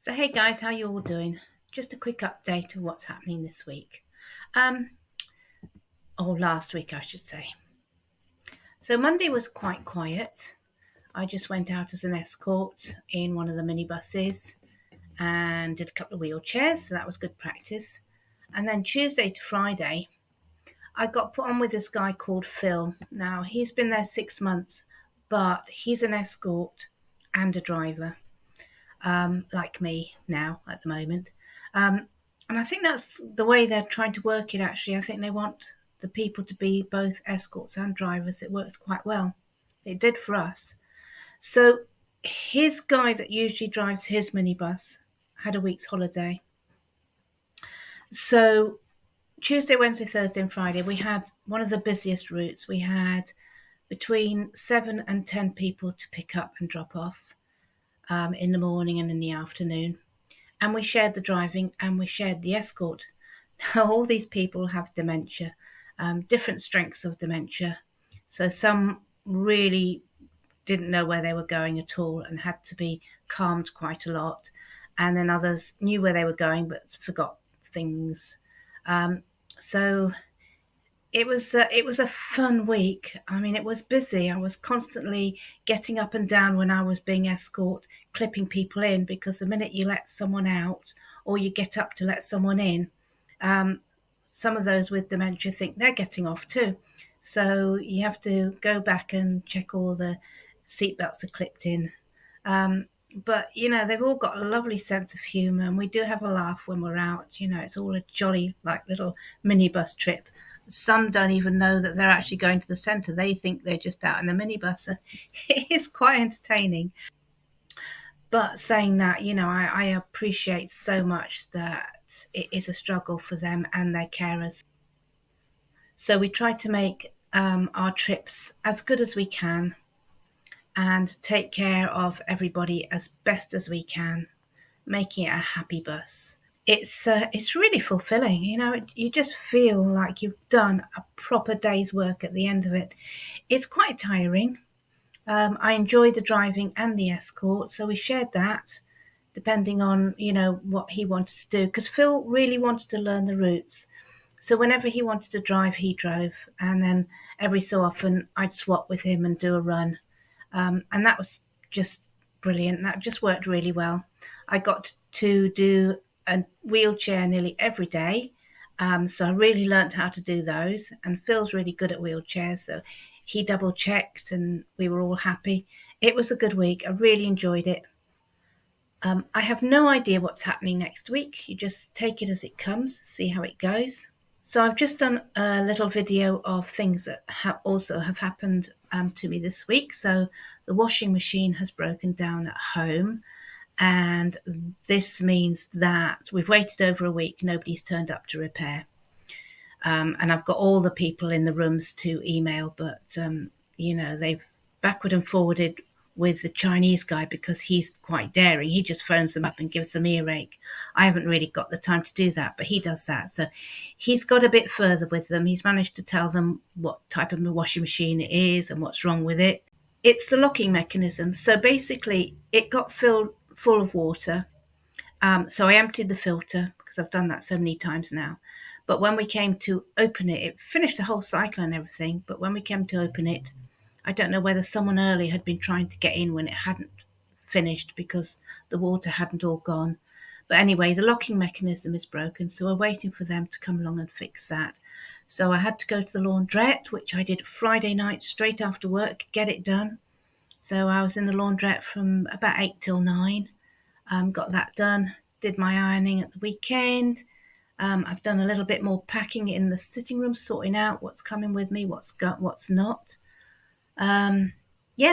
So hey guys, how you all doing? Just a quick update of what's happening this week. Um, or last week I should say. So Monday was quite quiet. I just went out as an escort in one of the minibuses and did a couple of wheelchairs, so that was good practice. And then Tuesday to Friday, I got put on with this guy called Phil. Now he's been there 6 months, but he's an escort and a driver. Like me now at the moment. And I think that's the way they're trying to work it actually. I think they want the people to be both escorts and drivers. It works quite well. It did for us. So his guy that usually drives his minibus had a week's holiday. So Tuesday, Wednesday, Thursday, and Friday, we had one of the busiest routes. We had between 7 and 10 people to pick up and drop off in the morning and in the afternoon. And we shared the driving and we shared the escort. Now, all these people have dementia, different strengths of dementia. So some really didn't know where they were going at all and had to be calmed quite a lot. And then others knew where they were going but forgot things. So it was a fun week. I mean, it was busy. I was constantly getting up and down when I was being escort, clipping people in, because the minute you let someone out or you get up to let someone in, um, some of those with dementia think they're getting off too. So you have to go back and check all the seatbelts are clipped in. But they've all got a lovely sense of humour, and we do have a laugh when we're out. It's all a jolly, like, little minibus trip. Some don't even know that they're actually going to the centre. They think they're just out in a minibus. So it is quite entertaining. But saying that, I appreciate so much that it is a struggle for them and their carers. So we try to make our trips as good as we can and take care of everybody as best as we can, making it a happy bus. It's really fulfilling. You just feel like you've done a proper day's work at the end of it. It's quite tiring. I enjoy the driving and the escort, so we shared that depending on what he wanted to do, because Phil really wanted to learn the routes. So whenever he wanted to drive, he drove, and then every so often I'd swap with him and do a run. And that was just brilliant. That just worked really well. I got to do a wheelchair nearly every day. So I really learnt how to do those. And Phil's really good at wheelchairs. So he double checked and we were all happy. It was a good week. I really enjoyed it. I have no idea what's happening next week. You just take it as it comes, see how it goes. So I've just done a little video of things that also have happened to me this week. So the washing machine has broken down at home, and this means that we've waited over a week. Nobody's turned up to repair. And I've got all the people in the rooms to email, but they've backward and forwarded with the Chinese guy because he's quite daring. He just phones them up and gives them earache. I haven't really got the time to do that, but he does that. So he's got a bit further with them. He's managed to tell them what type of washing machine it is and what's wrong with it. It's the locking mechanism. So basically, it got filled full of water. So I emptied the filter because I've done that so many times now. But when we came to open it, it finished the whole cycle and everything. But when we came to open it, I don't know whether someone earlier had been trying to get in when it hadn't finished because the water hadn't all gone. But anyway, the locking mechanism is broken, so we're waiting for them to come along and fix that. So I had to go to the laundrette, which I did Friday night straight after work, get it done. So I was in the laundrette from about 8 till 9, got that done, did my ironing at the weekend. I've done a little bit more packing in the sitting room, sorting out what's coming with me, what's not.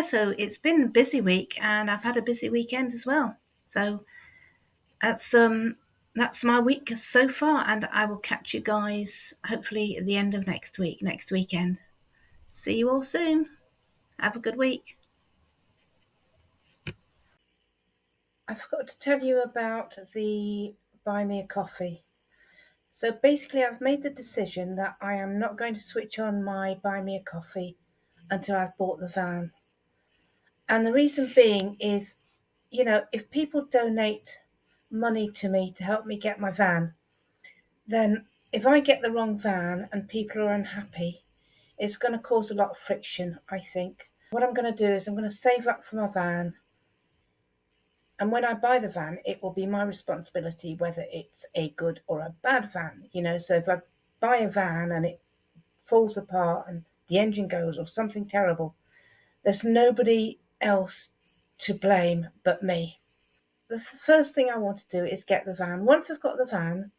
So it's been a busy week, and I've had a busy weekend as well. So that's my week so far, and I will catch you guys hopefully at the end of next weekend. See you all soon. Have a good week. I forgot to tell you about the Buy Me a Coffee. So basically, I've made the decision that I am not going to switch on my Buy Me a Coffee until I've bought the van. And the reason being is, if people donate money to me to help me get my van, then if I get the wrong van and people are unhappy, it's going to cause a lot of friction, I think. What I'm going to do is I'm going to save up for my van, and when I buy the van, it will be my responsibility whether it's a good or a bad van, you know. So if I buy a van and it falls apart and the engine goes or something terrible, there's nobody else to blame but me. The first thing I want to do is get the van. Once I've got the van,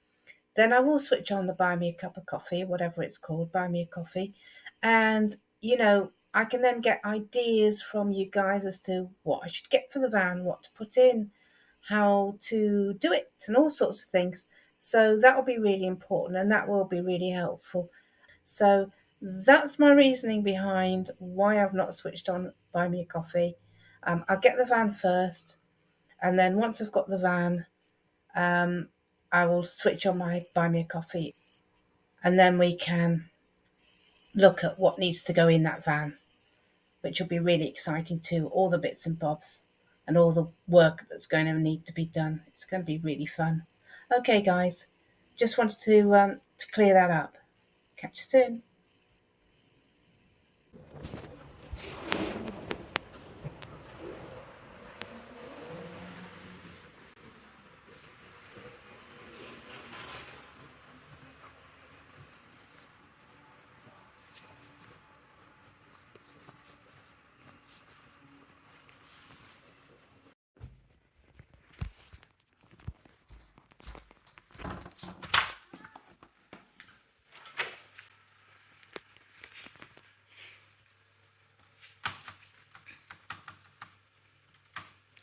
then I will switch on the buy me a cup of coffee, whatever it's called, buy me a coffee. And, you know, I can then get ideas from you guys as to what I should get for the van, what to put in, how to do it, and all sorts of things. So that will be really important and that will be really helpful. So that's my reasoning behind why I've not switched on buy me a coffee. I'll get the van first, and then once I've got the van, um, I will switch on my buy me a coffee, and then we can look at what needs to go in that van, which will be really exciting too. All the bits and bobs and all the work that's going to need to be done. It's going to be really fun. Okay, guys, just wanted to clear that up. Catch you soon.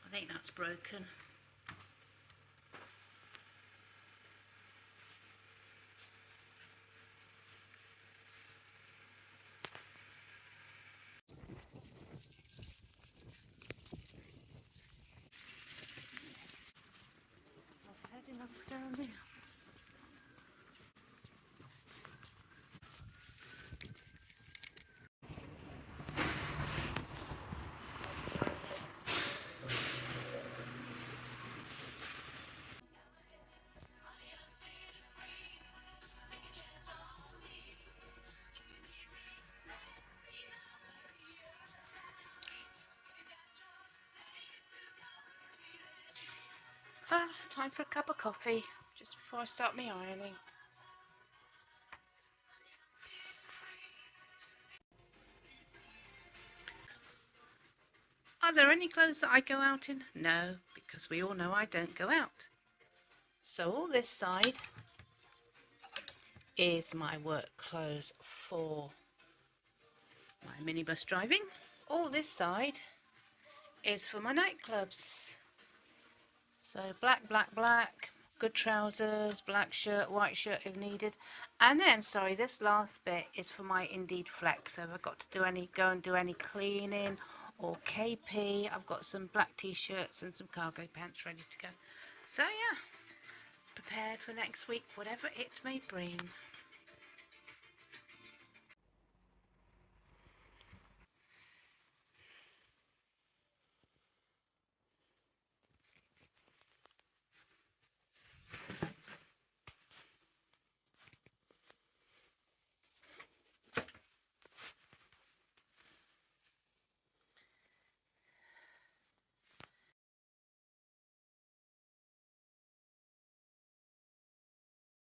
I think that's broken. Heading up down there. Time for a cup of coffee just before I start my ironing. Are there any clothes that I go out in? No, because we all know I don't go out. So all this side is my work clothes for my minibus driving. All this side is for my nightclubs. So black, black, black, good trousers, black shirt, white shirt if needed. And then, sorry, this last bit is for my Indeed Flex. So if I've got to go and do any cleaning or KP, I've got some black t-shirts and some cargo pants ready to go. So yeah, prepared for next week, whatever it may bring.